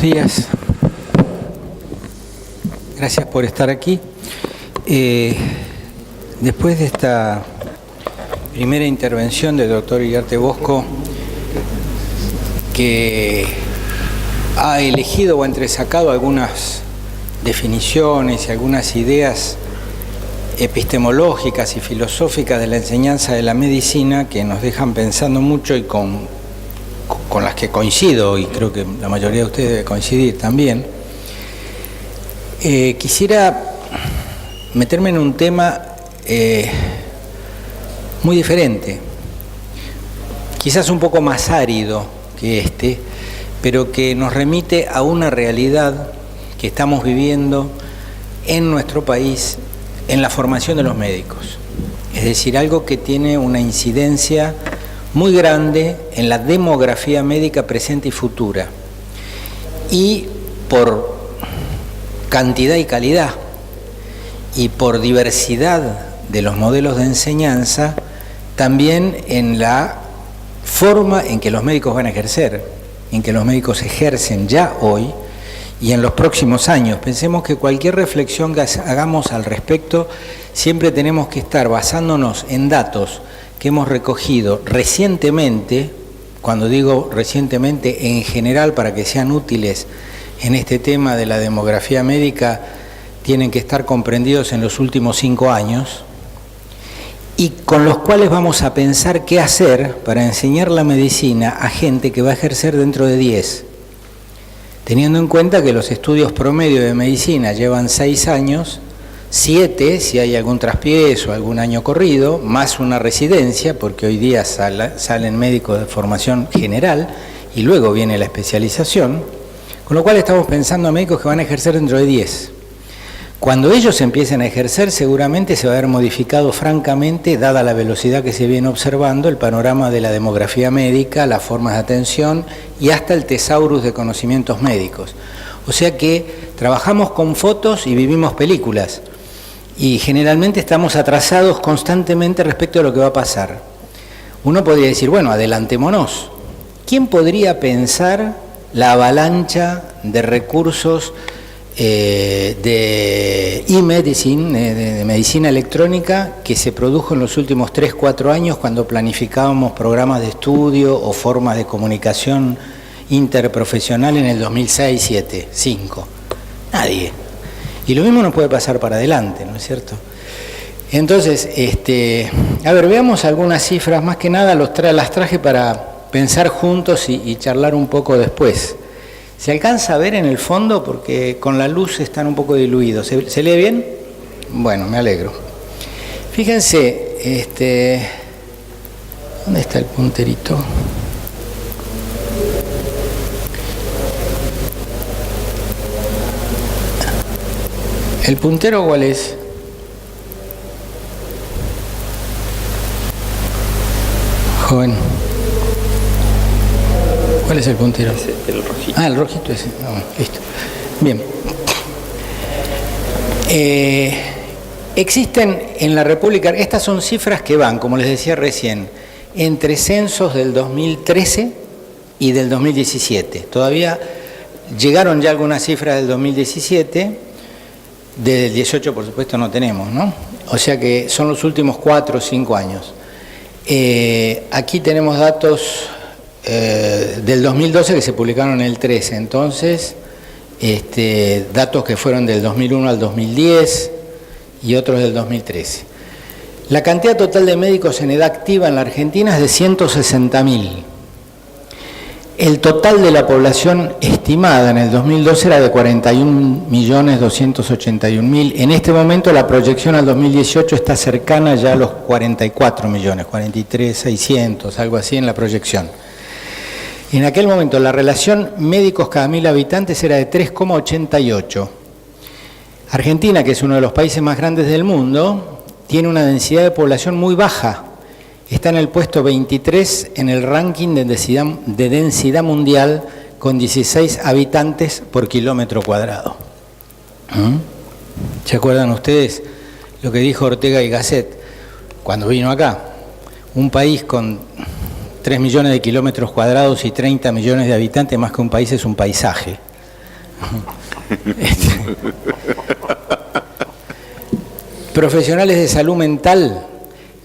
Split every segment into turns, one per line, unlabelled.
días. Gracias por estar aquí. Después de esta primera intervención del doctor Iriarte Bosco, que ha elegido o entresacado algunas definiciones y algunas ideas epistemológicas y filosóficas de la enseñanza de la medicina que nos dejan pensando mucho y con las que coincido, y creo que la mayoría de ustedes debe coincidir también. Quisiera meterme en un tema muy diferente, quizás un poco más árido que este, pero que nos remite a una realidad que estamos viviendo en nuestro país en la formación de los médicos. Es decir, algo que tiene una incidencia muy grande en la demografía médica presente y futura. Y por cantidad y calidad y por diversidad de los modelos de enseñanza, también en la forma en que los médicos van a ejercer, en que los médicos ejercen ya hoy y en los próximos años. Pensemos que cualquier reflexión que hagamos al respecto, siempre tenemos que estar basándonos en datos que hemos recogido recientemente. Cuando digo recientemente, en general, para que sean útiles en este tema de la demografía médica, tienen que estar comprendidos en los últimos 5 años, y con los cuales vamos a pensar qué hacer para enseñar la medicina a gente que va a ejercer dentro de 10. Teniendo en cuenta que los estudios promedio de medicina llevan 6 años, 7 si hay algún traspiezo, algún año corrido, más una residencia, porque hoy día salen médicos de formación general y luego viene la especialización, con lo cual estamos pensando en médicos que van a ejercer dentro de 10. Cuando ellos empiecen a ejercer, seguramente se va a haber modificado francamente, dada la velocidad que se viene observando, el panorama de la demografía médica, las formas de atención y hasta el tesaurus de conocimientos médicos. O sea que trabajamos con fotos y vivimos películas, y generalmente estamos atrasados constantemente respecto a lo que va a pasar. Uno podría decir, bueno, adelantémonos. ¿Quién podría pensar la avalancha de recursos de e-medicine, de medicina electrónica, que se produjo en los últimos 3-4 años cuando planificábamos programas de estudio o formas de comunicación interprofesional en el 2006, 2007, 2005? Nadie. Y lo mismo nos puede pasar para adelante, ¿no es cierto? Entonces, a ver, veamos algunas cifras. Más que nada las traje para pensar juntos y charlar un poco después. ¿Se alcanza a ver en el fondo? Porque con la luz están un poco diluidos. ¿Se lee bien? Bueno, me alegro. Fíjense, ¿dónde está el punterito? ¿El puntero cuál es? Joven. ¿Cuál es el puntero?
El rojito.
Ah, el rojito ese. No, listo. Bien. Existen en la República, estas son cifras que van, como les decía recién, entre censos del 2013 y del 2017. Todavía llegaron ya algunas cifras del 2017, del 18 por supuesto no tenemos, ¿no? O sea que son los últimos 4 o 5 años. Aquí tenemos datos del 2012 que se publicaron en el 13, entonces datos que fueron del 2001 al 2010 y otros del 2013. La cantidad total de médicos en edad activa en la Argentina es de 160.000. El total de la población estimada en el 2012 era de 41.281.000. En este momento la proyección al 2018 está cercana ya a los 44 millones, 43.600, algo así en la proyección. En aquel momento la relación médicos cada 1.000 habitantes era de 3,88. Argentina, que es uno de los países más grandes del mundo, tiene una densidad de población muy baja. Está en el puesto 23 en el ranking de densidad mundial, con 16 habitantes por kilómetro cuadrado. ¿Se acuerdan ustedes lo que dijo Ortega y Gasset cuando vino acá? Un país con 3 millones de kilómetros cuadrados y 30 millones de habitantes, más que un país, es un paisaje. Profesionales de salud mental,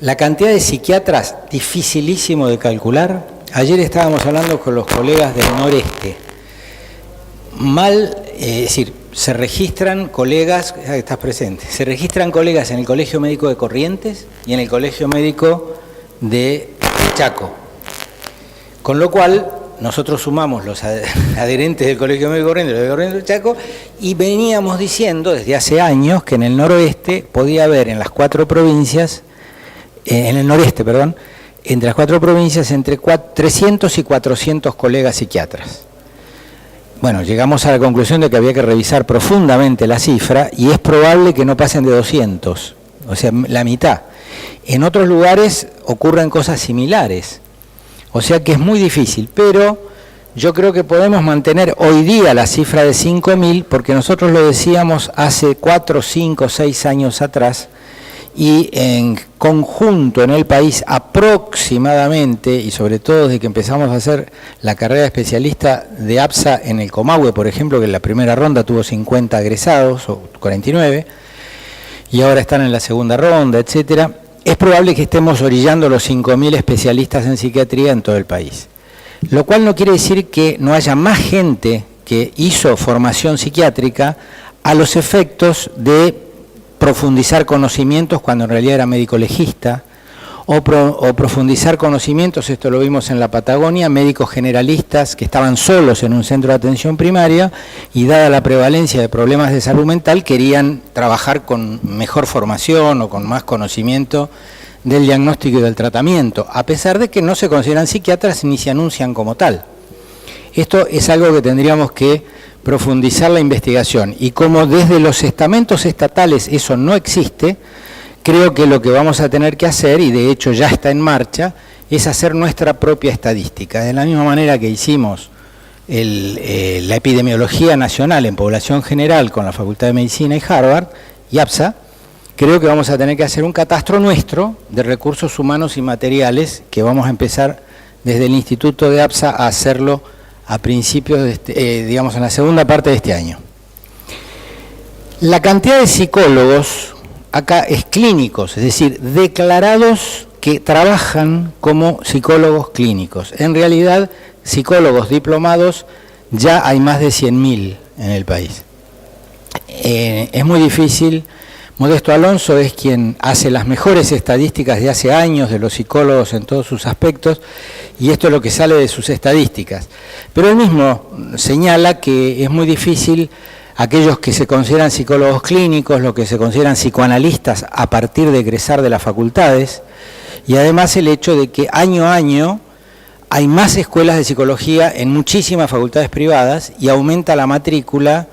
la cantidad de psiquiatras, dificilísimo de calcular. Ayer estábamos hablando con los colegas del noreste. Es decir, se registran colegas, estás presente, se registran colegas en el Colegio Médico de Corrientes y en el Colegio Médico de Chaco. Con lo cual, nosotros sumamos los adherentes del Colegio Médico de Corrientes y los de Corrientes de Chaco, y veníamos diciendo desde hace años que en el noroeste podía haber en las 4 provincias, en el noreste, perdón, entre las 4 provincias entre 300 y 400 colegas psiquiatras. Bueno, llegamos a la conclusión de que había que revisar profundamente la cifra y es probable que no pasen de 200, o sea, la mitad. En otros lugares ocurren cosas similares, o sea que es muy difícil, pero yo creo que podemos mantener hoy día la cifra de 5.000 porque nosotros lo decíamos hace 4, 5, 6 años atrás y en conjunto en el país aproximadamente, y sobre todo desde que empezamos a hacer la carrera de especialista de APSA en el Comahue, por ejemplo, que en la primera ronda tuvo 50 egresados, o 49, y ahora están en la segunda ronda, etcétera, es probable que estemos orillando los 5.000 especialistas en psiquiatría en todo el país. Lo cual no quiere decir que no haya más gente que hizo formación psiquiátrica a los efectos de profundizar conocimientos cuando en realidad era médico legista, o profundizar conocimientos, esto lo vimos en la Patagonia, médicos generalistas que estaban solos en un centro de atención primaria y dada la prevalencia de problemas de salud mental querían trabajar con mejor formación o con más conocimiento del diagnóstico y del tratamiento, a pesar de que no se consideran psiquiatras ni se anuncian como tal. Esto es algo que tendríamos que profundizar la investigación y como desde los estamentos estatales eso no existe, creo que lo que vamos a tener que hacer, y de hecho ya está en marcha, es hacer nuestra propia estadística. De la misma manera que hicimos la epidemiología nacional en población general con la Facultad de Medicina y Harvard y APSA, creo que vamos a tener que hacer un catastro nuestro de recursos humanos y materiales que vamos a empezar desde el Instituto de APSA a hacerlo a principios de digamos en la segunda parte de este año. La cantidad de psicólogos acá es clínicos, es decir, declarados que trabajan como psicólogos clínicos. En realidad, psicólogos diplomados ya hay más de 100.000 en el país. Es muy difícil. Modesto Alonso es quien hace las mejores estadísticas de hace años de los psicólogos en todos sus aspectos, y esto es lo que sale de sus estadísticas. Pero él mismo señala que es muy difícil aquellos que se consideran psicólogos clínicos, los que se consideran psicoanalistas a partir de egresar de las facultades, y además el hecho de que año a año hay más escuelas de psicología en muchísimas facultades privadas y aumenta la matrícula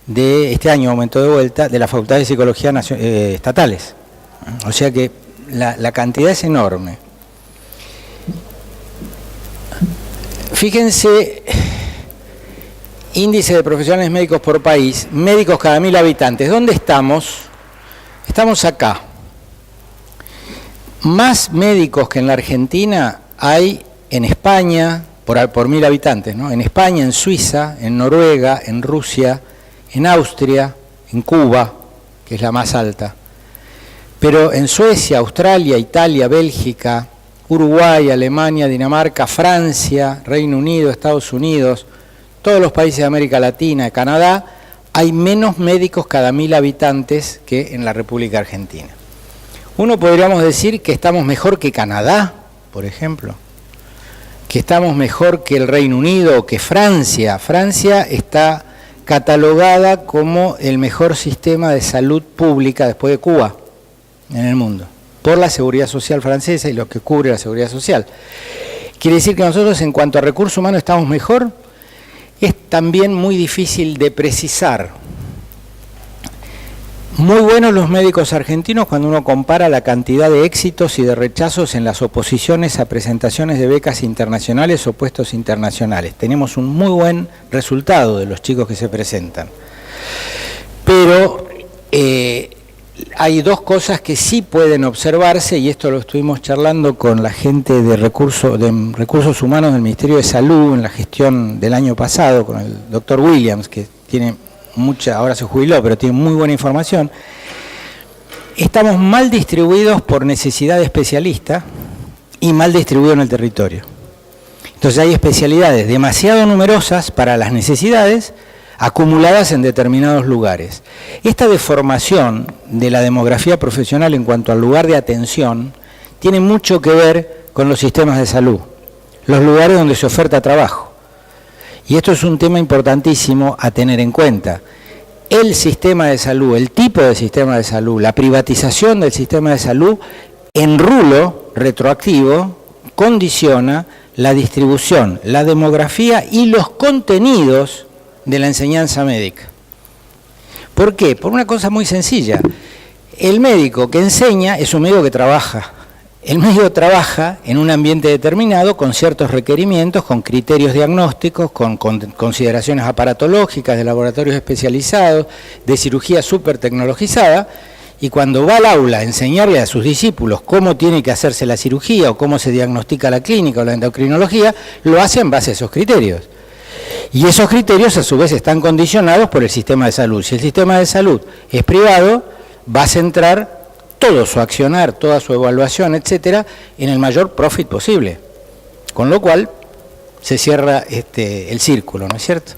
de este año, aumentó de vuelta, de la Facultad de Psicología estatales. O sea que la cantidad es enorme. Fíjense, índice de profesionales médicos por país, médicos cada 1.000 habitantes. ¿Dónde estamos? Estamos acá. Más médicos que en la Argentina hay en España, por 1.000 habitantes, ¿no? En España, en Suiza, en Noruega, en Rusia, en Austria, en Cuba, que es la más alta, pero en Suecia, Australia, Italia, Bélgica, Uruguay, Alemania, Dinamarca, Francia, Reino Unido, Estados Unidos, todos los países de América Latina, Canadá, hay menos médicos cada 1.000 habitantes que en la República Argentina. Uno podríamos decir que estamos mejor que Canadá, por ejemplo, que estamos mejor que el Reino Unido o que Francia. Francia está catalogada como el mejor sistema de salud pública después de Cuba en el mundo, por la Seguridad Social francesa y lo que cubre la Seguridad Social. Quiere decir que nosotros en cuanto a recursos humanos estamos mejor. Es también muy difícil de precisar. Muy buenos los médicos argentinos cuando uno compara la cantidad de éxitos y de rechazos en las oposiciones a presentaciones de becas internacionales o puestos internacionales. Tenemos un muy buen resultado de los chicos que se presentan. Pero hay dos cosas que sí pueden observarse, y esto lo estuvimos charlando con la gente de recursos humanos del Ministerio de Salud en la gestión del año pasado, con el doctor Williams, que tiene mucha, ahora se jubiló, pero tiene muy buena información. Estamos mal distribuidos por necesidad de especialista y mal distribuidos en el territorio. Entonces hay especialidades demasiado numerosas para las necesidades acumuladas en determinados lugares. Esta deformación de la demografía profesional en cuanto al lugar de atención tiene mucho que ver con los sistemas de salud, los lugares donde se oferta trabajo. Y esto es un tema importantísimo a tener en cuenta. El sistema de salud, el tipo de sistema de salud, la privatización del sistema de salud en rulo retroactivo condiciona la distribución, la demografía y los contenidos de la enseñanza médica. ¿Por qué? Por una cosa muy sencilla. El médico que enseña es un médico que trabaja. El médico trabaja en un ambiente determinado con ciertos requerimientos, con criterios diagnósticos, con consideraciones aparatológicas de laboratorios especializados, de cirugía súper tecnologizada, y cuando va al aula a enseñarle a sus discípulos cómo tiene que hacerse la cirugía o cómo se diagnostica la clínica o la endocrinología, lo hace en base a esos criterios. Y esos criterios a su vez están condicionados por el sistema de salud. Si el sistema de salud es privado, va a centrar todo su accionar, toda su evaluación, etcétera, en el mayor profit posible. Con lo cual se cierra el círculo, ¿no es cierto?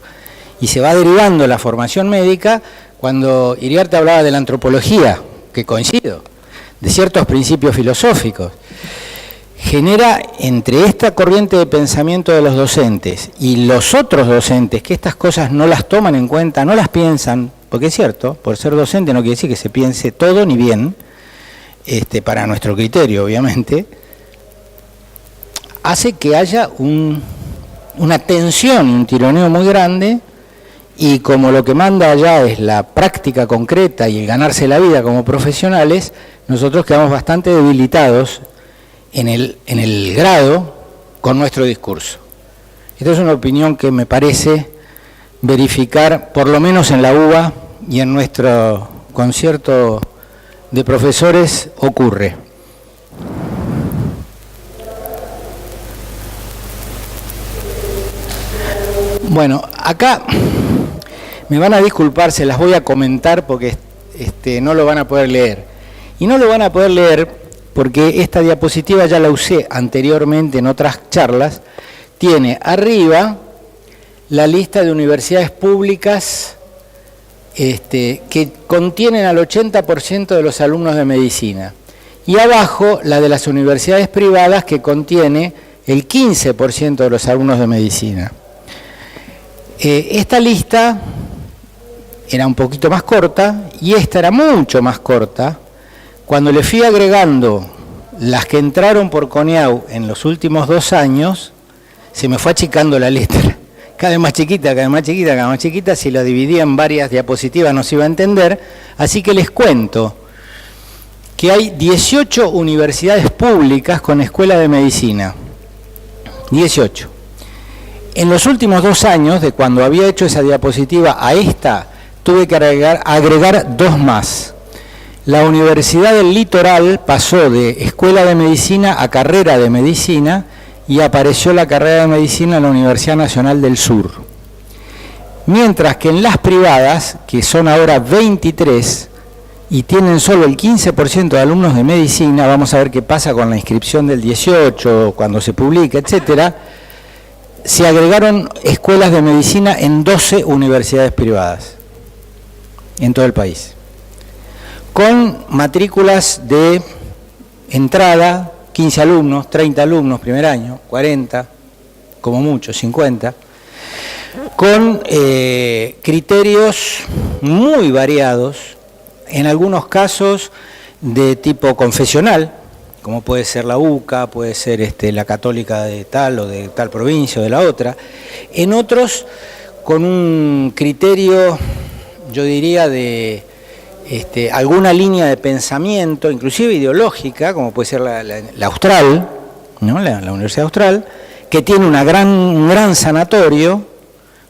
Y se va derivando la formación médica. Cuando Iriarte hablaba de la antropología, que coincido, de ciertos principios filosóficos, genera entre esta corriente de pensamiento de los docentes y los otros docentes que estas cosas no las toman en cuenta, no las piensan, porque es cierto, por ser docente no quiere decir que se piense todo ni bien, para nuestro criterio, obviamente, hace que haya una tensión, un tironeo muy grande, y como lo que manda allá es la práctica concreta y el ganarse la vida como profesionales, nosotros quedamos bastante debilitados en el grado con nuestro discurso. Esta es una opinión que me parece verificar, por lo menos en la UBA y en nuestro concierto de profesores ocurre. Bueno, acá me van a disculpar, se las voy a comentar porque no lo van a poder leer. Y no lo van a poder leer porque esta diapositiva ya la usé anteriormente en otras charlas. Tiene arriba la lista de universidades públicas que contienen al 80% de los alumnos de medicina. Y abajo la de las universidades privadas que contiene el 15% de los alumnos de medicina. Esta lista era un poquito más corta y esta era mucho más corta. Cuando le fui agregando las que entraron por CONEAU en los últimos 2 años, se me fue achicando la letra. Cada vez más chiquita, cada vez más chiquita, cada vez más chiquita. Si lo dividía en varias diapositivas no se iba a entender. Así que les cuento que hay 18 universidades públicas con escuela de medicina. 18. En los últimos 2 años, de cuando había hecho esa diapositiva a esta, tuve que agregar 2 más. La Universidad del Litoral pasó de escuela de medicina a carrera de medicina y apareció la carrera de medicina en la Universidad Nacional del Sur. Mientras que en las privadas, que son ahora 23 y tienen solo el 15% de alumnos de medicina, vamos a ver qué pasa con la inscripción del 18, cuando se publica, etcétera, se agregaron escuelas de medicina en 12 universidades privadas en todo el país, con matrículas de entrada, 15 alumnos, 30 alumnos primer año, 40, como mucho, 50, con criterios muy variados, en algunos casos de tipo confesional, como puede ser la UCA, puede ser la católica de tal o de tal provincia o de la otra, en otros con un criterio, yo diría, de alguna línea de pensamiento, inclusive ideológica, como puede ser la Austral, ¿no? la Universidad Austral, que tiene un gran sanatorio,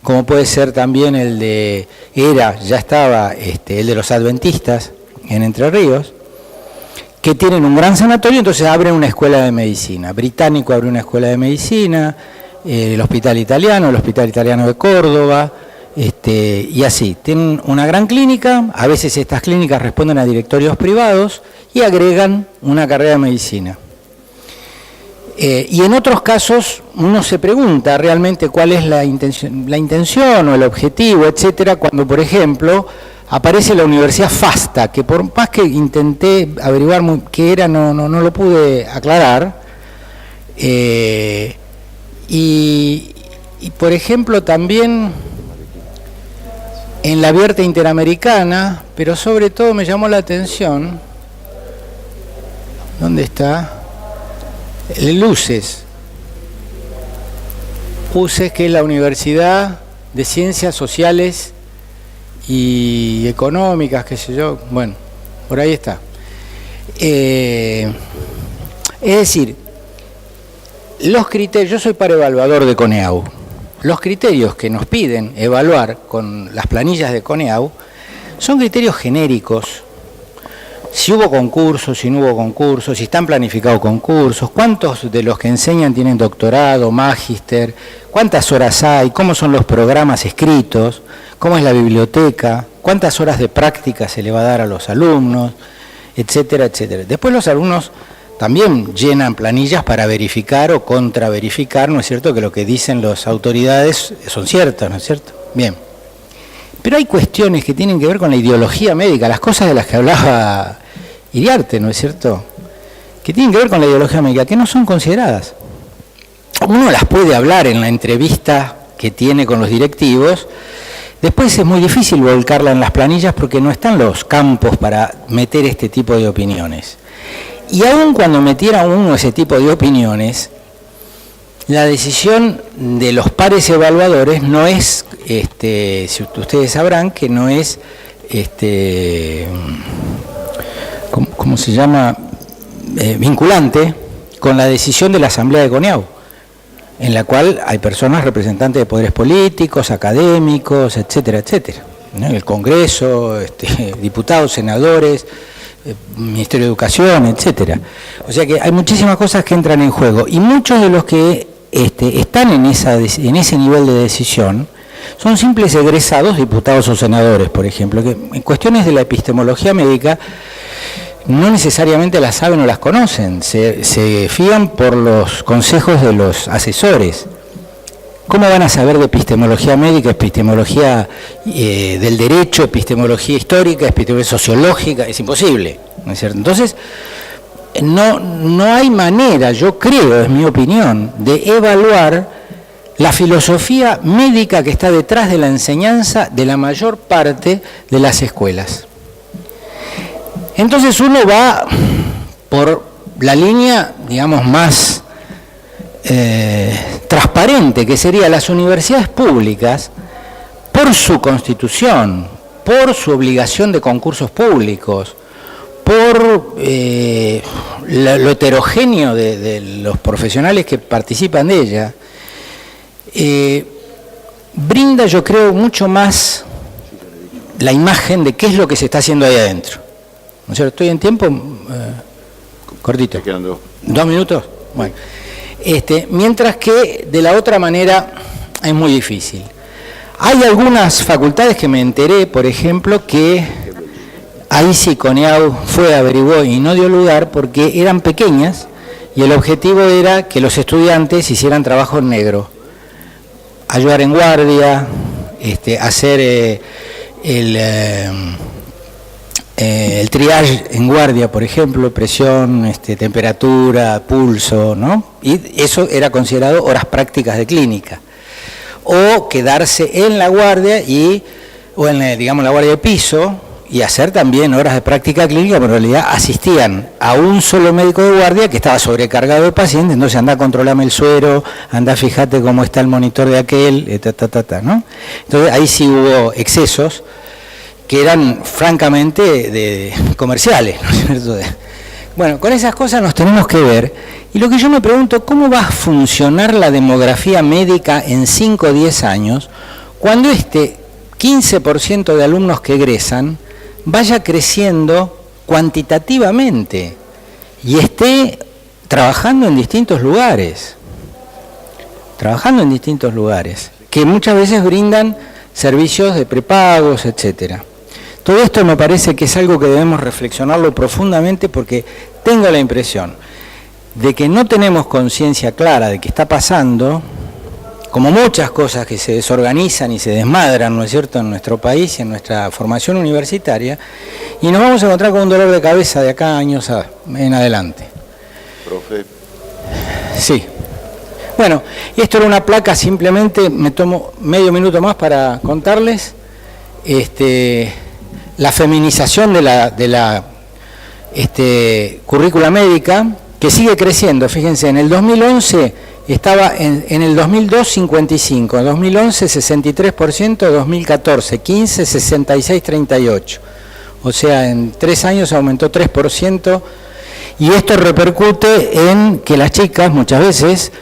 como puede ser también el de ya estaba el de los adventistas en Entre Ríos, que tienen un gran sanatorio, entonces abren una escuela de medicina. Británico abre una escuela de medicina, el Hospital Italiano de Córdoba, y así. Tienen una gran clínica, a veces estas clínicas responden a directorios privados y agregan una carrera de medicina. Y en otros casos uno se pregunta realmente cuál es la intención o el objetivo, etcétera, cuando, por ejemplo, aparece la Universidad FASTA, que por más que intenté averiguar qué era, no lo pude aclarar. Y, por ejemplo, también en la abierta interamericana, pero sobre todo me llamó la atención, ¿dónde está? El UCES, que es la Universidad de Ciencias Sociales y Económicas, qué sé yo, bueno, por ahí está. Es decir, los criterios, yo soy evaluador de CONEAU, los criterios que nos piden evaluar con las planillas de CONEAU son criterios genéricos. Si hubo concursos, si no hubo concursos, si están planificados concursos, cuántos de los que enseñan tienen doctorado, magíster, cuántas horas hay, cómo son los programas escritos, cómo es la biblioteca, cuántas horas de práctica se le va a dar a los alumnos, etcétera, etcétera. Después los alumnos también llenan planillas para verificar o contraverificar, ¿no es cierto?, que lo que dicen las autoridades son ciertas, ¿no es cierto? Bien. Pero hay cuestiones que tienen que ver con la ideología médica, las cosas de las que hablaba Iriarte, ¿no es cierto?, que tienen que ver con la ideología médica, que no son consideradas. Uno las puede hablar en la entrevista que tiene con los directivos, después es muy difícil volcarla en las planillas porque no están los campos para meter este tipo de opiniones. Y aun cuando metiera uno ese tipo de opiniones, la decisión de los pares evaluadores no es, si ustedes sabrán que no es, ¿cómo se llama?, vinculante con la decisión de la Asamblea de CONEAU, en la cual hay personas representantes de poderes políticos, académicos, etcétera, etcétera, ¿no? El Congreso, diputados, senadores, Ministerio de Educación, etcétera. O sea que hay muchísimas cosas que entran en juego y muchos de los que están en ese nivel de decisión son simples egresados, diputados o senadores, por ejemplo, que en cuestiones de la epistemología médica no necesariamente las saben o las conocen, se fían por los consejos de los asesores. ¿Cómo van a saber de epistemología médica, epistemología del derecho, epistemología histórica, epistemología sociológica? Es imposible, ¿no es cierto? Entonces, no hay manera, yo creo, es mi opinión, de evaluar la filosofía médica que está detrás de la enseñanza de la mayor parte de las escuelas. Entonces uno va por la línea, digamos, más transparente, que sería las universidades públicas, por su constitución, por su obligación de concursos públicos, por lo heterogéneo de los profesionales que participan de ella, brinda, yo creo, mucho más la imagen de qué es lo que se está haciendo ahí adentro. ¿No es cierto? ¿Estoy en tiempo? Cortito. ¿2 minutos? Bueno. Mientras que de la otra manera es muy difícil. Hay algunas facultades que me enteré, por ejemplo, que ahí sí CONEAU fue, averiguó y no dio lugar porque eran pequeñas y el objetivo era que los estudiantes hicieran trabajo en negro, ayudar en guardia, hacer el triage en guardia, por ejemplo, presión, temperatura, pulso, ¿no? Y eso era considerado horas prácticas de clínica. O quedarse en la guardia o en, digamos, la guardia de piso y hacer también horas de práctica clínica, pero en realidad asistían a un solo médico de guardia que estaba sobrecargado de pacientes, entonces anda a controlarme el suero, anda fíjate cómo está el monitor de aquel, ¿no? Entonces ahí sí hubo excesos que eran francamente comerciales, ¿no es cierto? Bueno, con esas cosas nos tenemos que ver, y lo que yo me pregunto, ¿cómo va a funcionar la demografía médica en 5 o 10 años cuando 15% de alumnos que egresan vaya creciendo cuantitativamente y esté trabajando en distintos lugares, que muchas veces brindan servicios de prepagos, etcétera. Todo esto me parece que es algo que debemos reflexionarlo profundamente, porque tengo la impresión de que no tenemos conciencia clara de qué está pasando, como muchas cosas que se desorganizan y se desmadran, ¿no es cierto?, en nuestro país y en nuestra formación universitaria, y nos vamos a encontrar con un dolor de cabeza de acá a años en adelante.
Profe.
Sí. Bueno, esto era una placa, simplemente me tomo medio minuto más para contarles. La feminización de la currícula médica, que sigue creciendo. Fíjense, en el 2011 estaba en el 2002 55, en 2011 63%, 2014 15, 66, 38. O sea, en 3 años aumentó 3%, y esto repercute en que las chicas muchas veces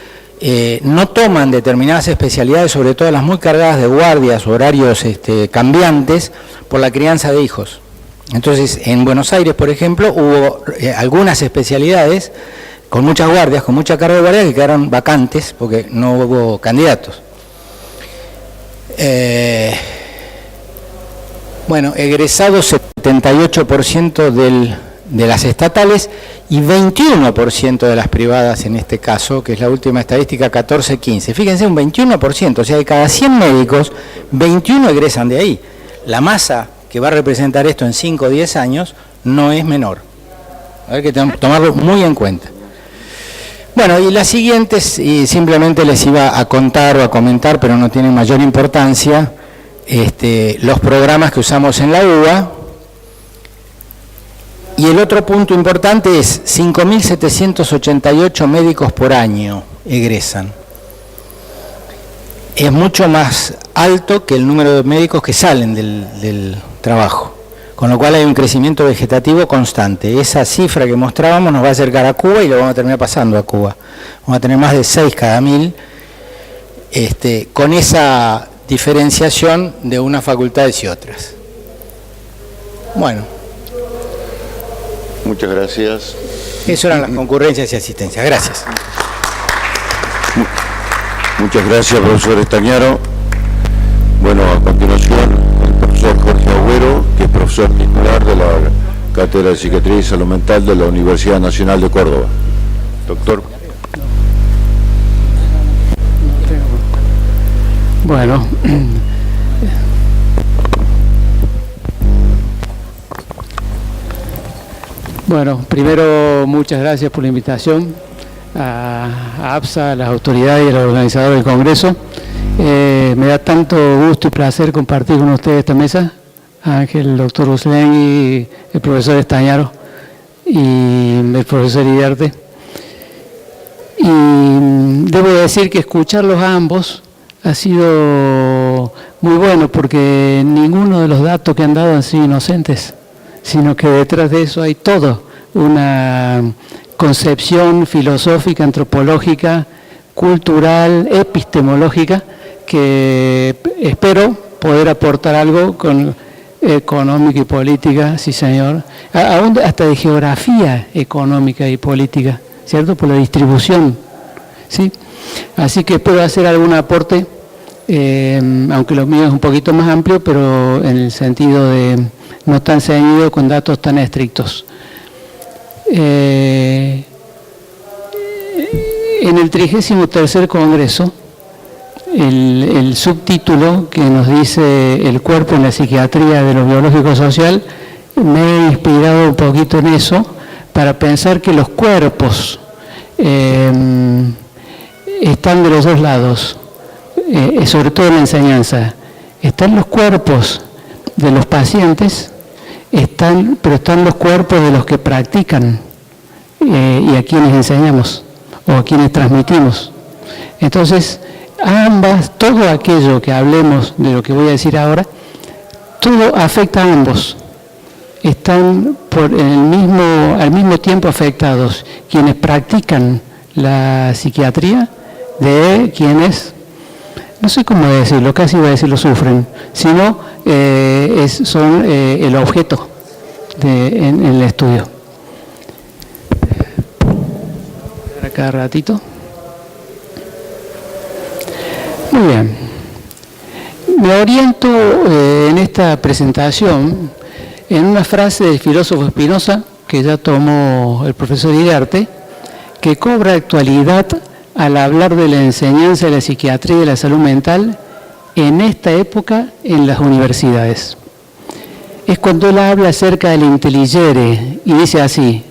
no toman determinadas especialidades, sobre todo las muy cargadas de guardias, horarios cambiantes, por la crianza de hijos. Entonces, en Buenos Aires, por ejemplo, hubo algunas especialidades con muchas guardias, con mucha carga de guardia, que quedaron vacantes porque no hubo candidatos. Bueno, egresados 78% de las estatales y 21% de las privadas, en este caso, que es la última estadística, 14-15. Fíjense, un 21%, o sea, de cada 100 médicos, 21 egresan de ahí. La masa que va a representar esto en 5 o 10 años no es menor. Hay que tomarlo muy en cuenta. Bueno, y las siguientes, y simplemente les iba a contar o a comentar, pero no tienen mayor importancia, los programas que usamos en la UBA. Y el otro punto importante es 5.788 médicos por año egresan. Es mucho más alto que el número de médicos que salen del trabajo, con lo cual hay un crecimiento vegetativo constante. Esa cifra que mostrábamos nos va a acercar a Cuba y lo vamos a terminar pasando a Cuba. Vamos a tener más de 6 cada 1000, con esa diferenciación de unas facultades y otras. Bueno.
Muchas gracias.
Eso eran las concurrencias y asistencias. Gracias.
Muchas gracias, profesor Estañaro. Bueno, a continuación, el profesor Jorge Agüero, que es profesor titular de la Cátedra de Psiquiatría y Salud Mental de la Universidad Nacional de Córdoba. Doctor.
Bueno, primero muchas gracias por la invitación a APSA, a las autoridades y a los organizadores del Congreso. Me da tanto gusto y placer compartir con ustedes esta mesa, Ángel, el doctor Uslén y el profesor Estañaro y el profesor Iriarte. Y debo decir que escucharlos a ambos ha sido muy bueno, porque ninguno de los datos que han dado han sido inocentes, sino que detrás de eso hay toda una concepción filosófica, antropológica, cultural, epistemológica, que espero poder aportar algo con económica y política, sí señor, aún hasta de geografía económica y política, ¿cierto? Por la distribución, ¿sí? Así que puedo hacer algún aporte, aunque lo mío es un poquito más amplio, pero en el sentido de no tan ceñido con datos tan estrictos. En el 33º Congreso, el subtítulo que nos dice el cuerpo en la psiquiatría de lo biológico social, me he inspirado un poquito en eso para pensar que los cuerpos están de los dos lados, sobre todo en la enseñanza. Están los cuerpos de los pacientes, pero están los cuerpos de los que practican y a quienes enseñamos o a quienes transmitimos. Entonces, ambas, todo aquello que hablemos de lo que voy a decir ahora, todo afecta a ambos. Están al mismo tiempo afectados quienes practican la psiquiatría de quienes, no sé cómo decirlo, casi voy a decir lo sufren, sino son el objeto en el estudio. Cada ratito. Muy bien. Me oriento en esta presentación en una frase del filósofo Spinoza, que ya tomó el profesor Iriarte, que cobra actualidad al hablar de la enseñanza de la psiquiatría y de la salud mental en esta época en las universidades. Es cuando él habla acerca del intelligere y dice así: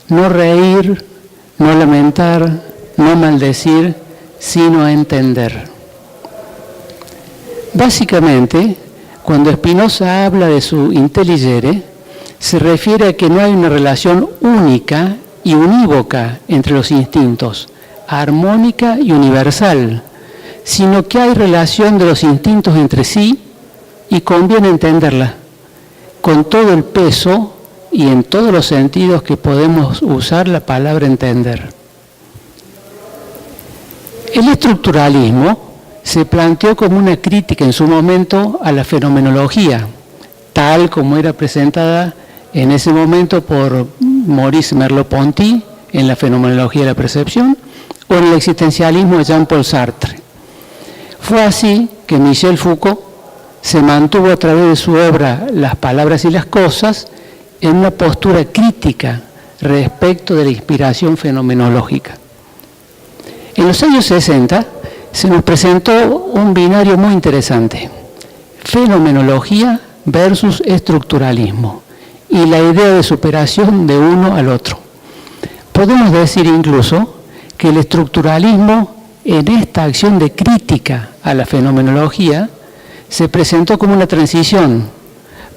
no reír, no lamentar, no maldecir, sino entender. Básicamente, cuando Spinoza habla de su intelligere, se refiere a que no hay una relación única y unívoca entre los instintos, armónica y universal, sino que hay relación de los instintos entre sí y conviene entenderla, con todo el peso y en todos los sentidos que podemos usar la palabra entender. El estructuralismo se planteó como una crítica en su momento a la fenomenología, tal como era presentada en ese momento por Maurice Merleau-Ponty en la fenomenología de la percepción o en el existencialismo de Jean-Paul Sartre. Fue así que Michel Foucault se mantuvo a través de su obra Las palabras y las cosas en una postura crítica respecto de la inspiración fenomenológica. En los años 60 se nos presentó un binario muy interesante: fenomenología versus estructuralismo y la idea de superación de uno al otro. Podemos decir incluso que el estructuralismo en esta acción de crítica a la fenomenología se presentó como una transición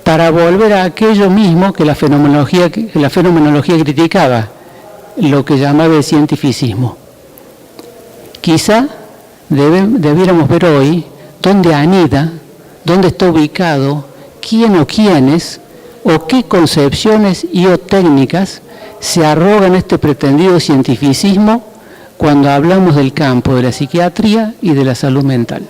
para volver a aquello mismo que la fenomenología criticaba, lo que llamaba el cientificismo. Quizá debiéramos ver hoy dónde anida, dónde está ubicado, quién o quiénes, o qué concepciones y o técnicas se arrogan este pretendido cientificismo cuando hablamos del campo de la psiquiatría y de la salud mental.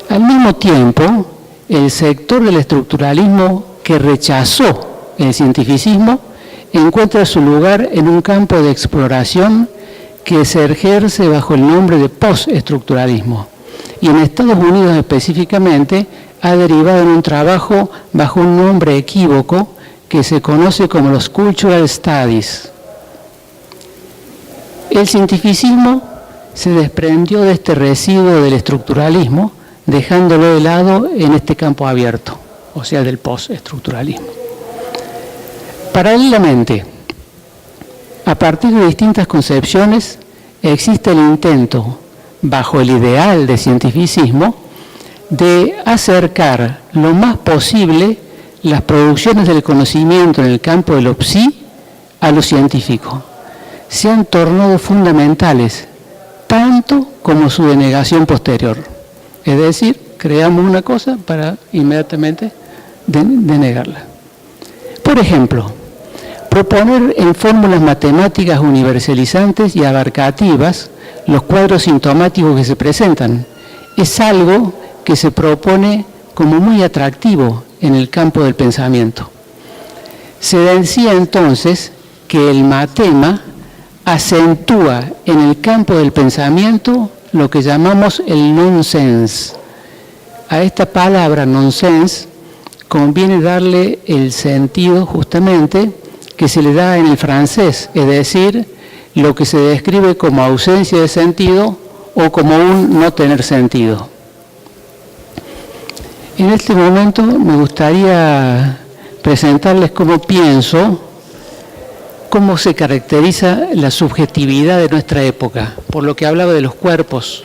Al mismo tiempo, el sector del estructuralismo que rechazó el cientificismo encuentra su lugar en un campo de exploración que se ejerce bajo el nombre de postestructuralismo y en Estados Unidos específicamente ha derivado en un trabajo bajo un nombre equívoco que se conoce como los Cultural Studies. El cientificismo se desprendió de este residuo del estructuralismo, dejándolo de lado en este campo abierto, o sea, del postestructuralismo. Paralelamente, a partir de distintas concepciones, existe el intento, bajo el ideal de cientificismo, de acercar lo más posible las producciones del conocimiento en el campo de lo psi a lo científico. Se han tornado fundamentales, tanto como su denegación posterior. Es decir, creamos una cosa para inmediatamente denegarla. Por ejemplo, proponer en fórmulas matemáticas universalizantes y abarcativas los cuadros sintomáticos que se presentan es algo que se propone como muy atractivo en el campo del pensamiento. Se decía entonces que el matema acentúa en el campo del pensamiento lo que llamamos el nonsense. A esta palabra nonsense conviene darle el sentido justamente que se le da en el francés, es decir, lo que se describe como ausencia de sentido o como un no tener sentido. En este momento me gustaría presentarles cómo pienso, cómo se caracteriza la subjetividad de nuestra época, por lo que hablaba de los cuerpos.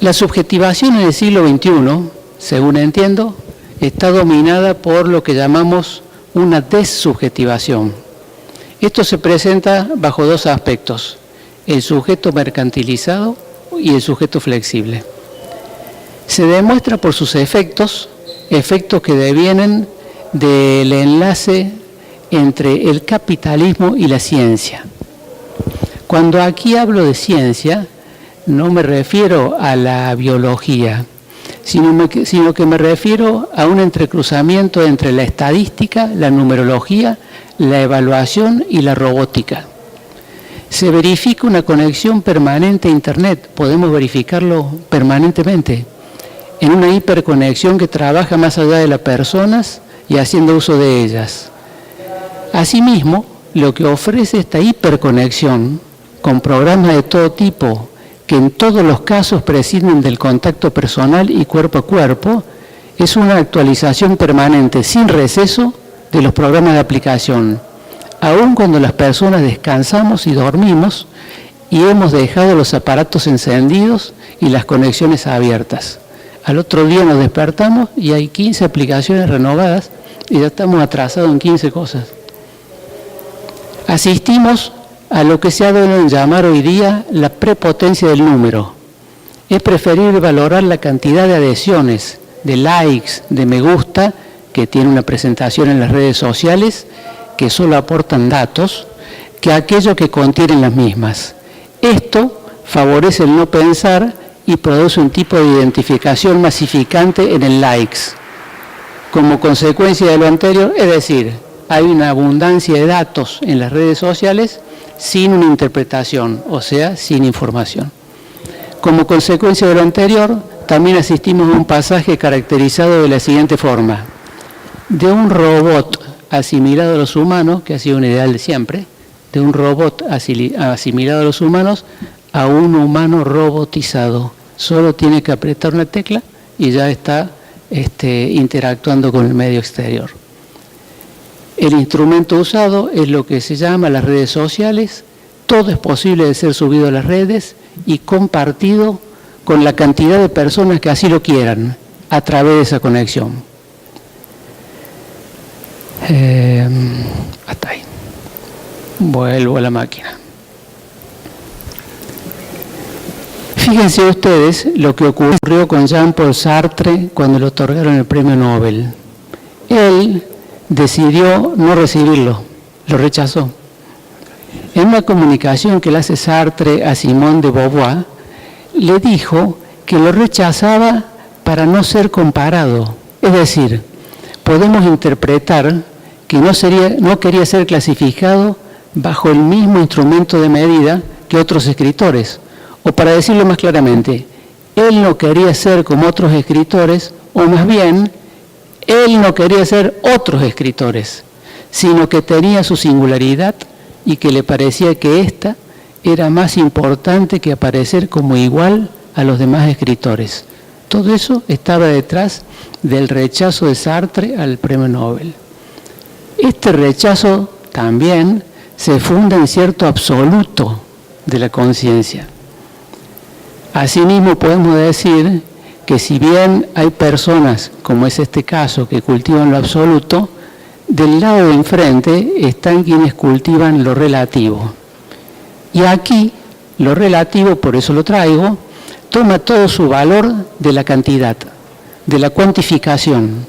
La subjetivación en el siglo XXI, según entiendo, está dominada por lo que llamamos una dessubjetivación. Esto se presenta bajo dos aspectos: el sujeto mercantilizado y el sujeto flexible. Se demuestra por sus efectos que devienen del enlace entre el capitalismo y la ciencia. Cuando aquí hablo de ciencia, no me refiero a la biología, sino que me refiero a un entrecruzamiento entre la estadística, la numerología, la evaluación y la robótica. Se verifica una conexión permanente a Internet, podemos verificarlo permanentemente, en una hiperconexión que trabaja más allá de las personas y haciendo uso de ellas. Asimismo, lo que ofrece esta hiperconexión, con programas de todo tipo, que en todos los casos prescinden del contacto personal y cuerpo a cuerpo, es una actualización permanente, sin receso, de los programas de aplicación, aun cuando las personas descansamos y dormimos y hemos dejado los aparatos encendidos y las conexiones abiertas. Al otro día nos despertamos y hay 15 aplicaciones renovadas y ya estamos atrasados en 15 cosas. Asistimos a lo que se ha dado en llamar hoy día la prepotencia del número. Es preferible valorar la cantidad de adhesiones, de likes, de me gusta, que tiene una presentación en las redes sociales, que solo aportan datos, que aquello que contienen las mismas. Esto favorece el no pensar y produce un tipo de identificación masificante en el likes. Como consecuencia de lo anterior, es decir, hay una abundancia de datos en las redes sociales sin una interpretación, o sea, sin información. Como consecuencia de lo anterior, también asistimos a un pasaje caracterizado de la siguiente forma: de un robot asimilado a los humanos, que ha sido un ideal de siempre, de un robot asimilado a los humanos a un humano robotizado. Solo tiene que apretar una tecla y ya está interactuando con el medio exterior. El instrumento usado es lo que se llama las redes sociales. Todo es posible de ser subido a las redes y compartido con la cantidad de personas que así lo quieran a través de esa conexión. Hasta ahí. Vuelvo a la máquina. Fíjense ustedes lo que ocurrió con Jean-Paul Sartre cuando le otorgaron el premio Nobel. Él decidió no recibirlo, lo rechazó. En una comunicación que le hace Sartre a Simone de Beauvoir, le dijo que lo rechazaba para no ser comparado. Es decir, podemos interpretar que no quería ser clasificado bajo el mismo instrumento de medida que otros escritores. O para decirlo más claramente, él no quería ser como otros escritores, o más bien, él no quería ser otros escritores, sino que tenía su singularidad y que le parecía que ésta era más importante que aparecer como igual a los demás escritores. Todo eso estaba detrás del rechazo de Sartre al premio Nobel. Este rechazo también se funda en cierto absoluto de la conciencia. Asimismo, podemos decir que si bien hay personas, como es este caso, que cultivan lo absoluto, del lado de enfrente están quienes cultivan lo relativo. Y aquí, lo relativo, por eso lo traigo, toma todo su valor de la cantidad, de la cuantificación,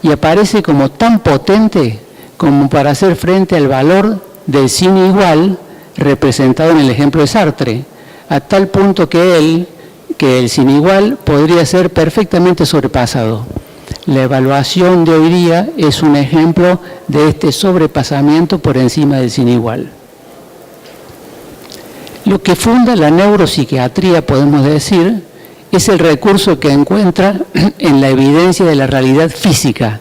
y aparece como tan potente como para hacer frente al valor del sin igual representado en el ejemplo de Sartre, a tal punto que el sin igual podría ser perfectamente sobrepasado. La evaluación de hoy día es un ejemplo de este sobrepasamiento por encima del sin igual. Lo que funda la neuropsiquiatría, podemos decir, es el recurso que encuentra en la evidencia de la realidad física,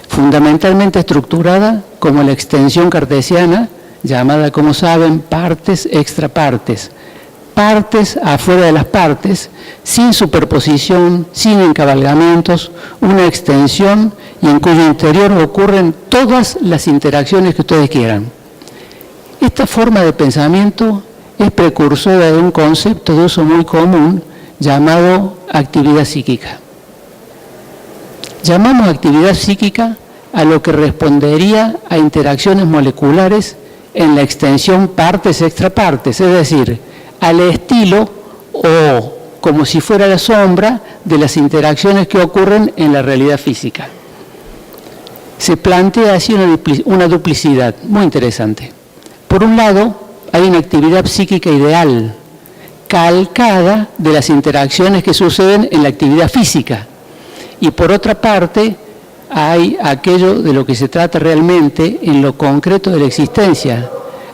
fundamentalmente estructurada como la extensión cartesiana, llamada, como saben, partes extrapartes, partes afuera de las partes, sin superposición, sin encabalgamientos, una extensión y en cuyo interior ocurren todas las interacciones que ustedes quieran. Esta forma de pensamiento es precursora de un concepto de uso muy común llamado actividad psíquica. Llamamos actividad psíquica a lo que respondería a interacciones moleculares en la extensión partes extrapartes, es decir, al estilo o como si fuera la sombra de las interacciones que ocurren en la realidad física. Se plantea así una duplicidad muy interesante. Por un lado, hay una actividad psíquica ideal, calcada de las interacciones que suceden en la actividad física. Y por otra parte, hay aquello de lo que se trata realmente en lo concreto de la existencia,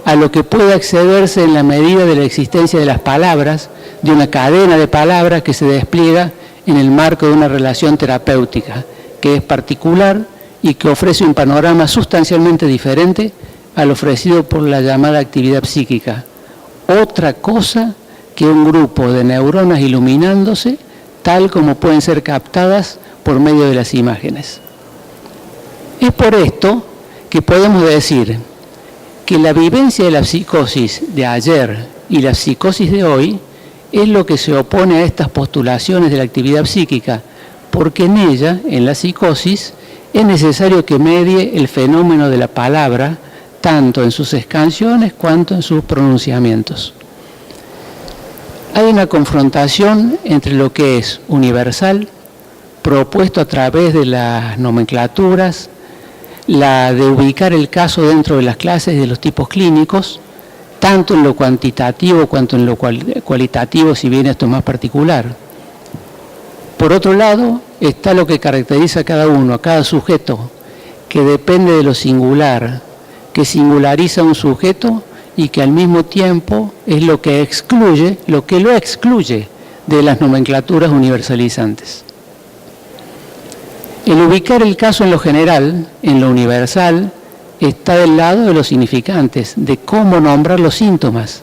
a lo que puede accederse en la medida de la existencia de las palabras, de una cadena de palabras que se despliega en el marco de una relación terapéutica que es particular y que ofrece un panorama sustancialmente diferente al ofrecido por la llamada actividad psíquica. Otra cosa que un grupo de neuronas iluminándose, tal como pueden ser captadas por medio de las imágenes. Es por esto que podemos decir que la vivencia de la psicosis de ayer y la psicosis de hoy es lo que se opone a estas postulaciones de la actividad psíquica, porque en ella, en la psicosis, es necesario que medie el fenómeno de la palabra, tanto en sus escansiones cuanto en sus pronunciamientos. Hay una confrontación entre lo que es universal, propuesto a través de las nomenclaturas, la de ubicar el caso dentro de las clases de los tipos clínicos, tanto en lo cuantitativo cuanto en lo cualitativo, si bien esto es más particular. Por otro lado, está lo que caracteriza a cada uno, a cada sujeto, que depende de lo singular, que singulariza un sujeto y que al mismo tiempo es lo que excluye, lo que lo excluye de las nomenclaturas universalizantes. El ubicar el caso en lo general, en lo universal, está del lado de los significantes, de cómo nombrar los síntomas.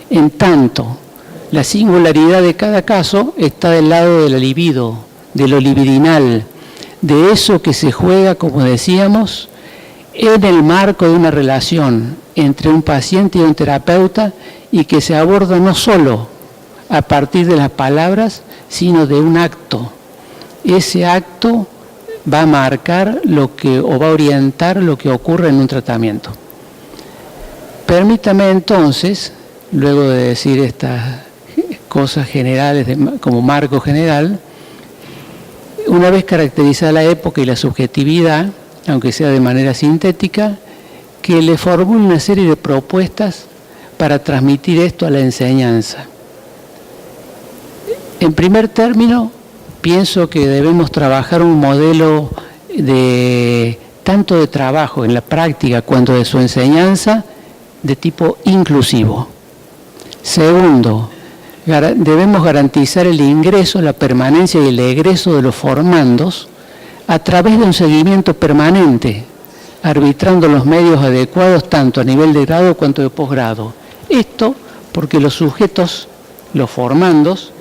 En tanto, la singularidad de cada caso está del lado de la libido, de lo libidinal, de eso que se juega, como decíamos, en el marco de una relación entre un paciente y un terapeuta y que se aborda no solo a partir de las palabras, sino de un acto. Ese acto va a marcar o va a orientar lo que ocurre en un tratamiento. Permítame entonces, luego de decir estas cosas generales como marco general, una vez caracterizada la época y la subjetividad, aunque sea de manera sintética, que le formule una serie de propuestas para transmitir esto a la enseñanza. En primer término, pienso que debemos trabajar un modelo tanto de trabajo en la práctica cuanto de su enseñanza de tipo inclusivo. Segundo, debemos garantizar el ingreso, la permanencia y el egreso de los formandos a través de un seguimiento permanente, arbitrando los medios adecuados tanto a nivel de grado cuanto de posgrado. Esto porque los sujetos, los formandos,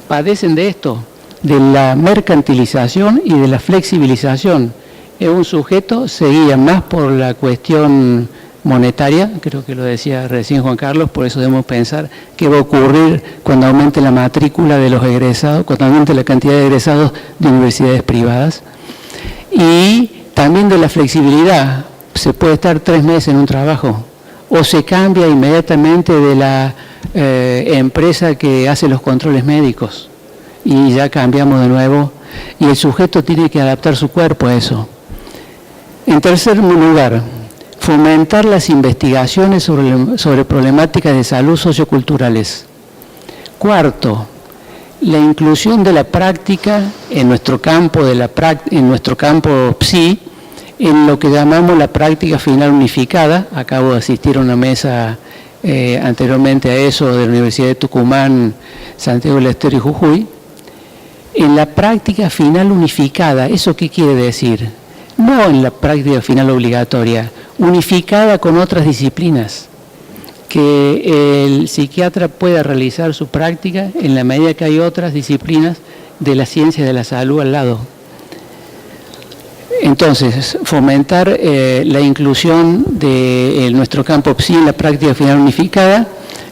padecen de esto, de la mercantilización y de la flexibilización. Un sujeto se guía más por la cuestión monetaria, creo que lo decía recién Juan Carlos, por eso debemos pensar qué va a ocurrir cuando aumente la matrícula de los egresados, cuando aumente la cantidad de egresados de universidades privadas. Y también de la flexibilidad, se puede estar 3 meses en un trabajo, o se cambia inmediatamente de la empresa que hace los controles médicos, y ya cambiamos de nuevo, y el sujeto tiene que adaptar su cuerpo a eso. En tercer lugar, fomentar las investigaciones sobre problemáticas de salud socioculturales. Cuarto, la inclusión de la práctica en nuestro campo, PSI, en lo que llamamos la práctica final unificada. Acabo de asistir a una mesa anteriormente a eso de la Universidad de Tucumán, Santiago del Estero y Jujuy. En la práctica final unificada, ¿eso qué quiere decir? No en la práctica final obligatoria, unificada con otras disciplinas, que el psiquiatra pueda realizar su práctica en la medida que hay otras disciplinas de la ciencia de la salud al lado. Entonces, fomentar la inclusión de nuestro campo PSI en la práctica final unificada,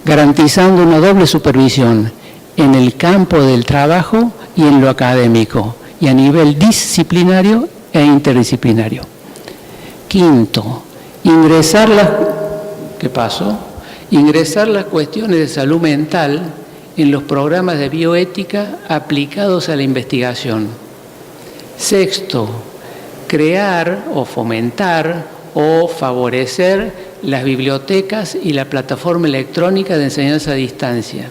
garantizando una doble supervisión en el campo del trabajo y en lo académico, y a nivel disciplinario e interdisciplinario. Quinto, ingresar las cuestiones de salud mental en los programas de bioética aplicados a la investigación. Sexto, crear o fomentar o favorecer las bibliotecas y la plataforma electrónica de enseñanza a distancia.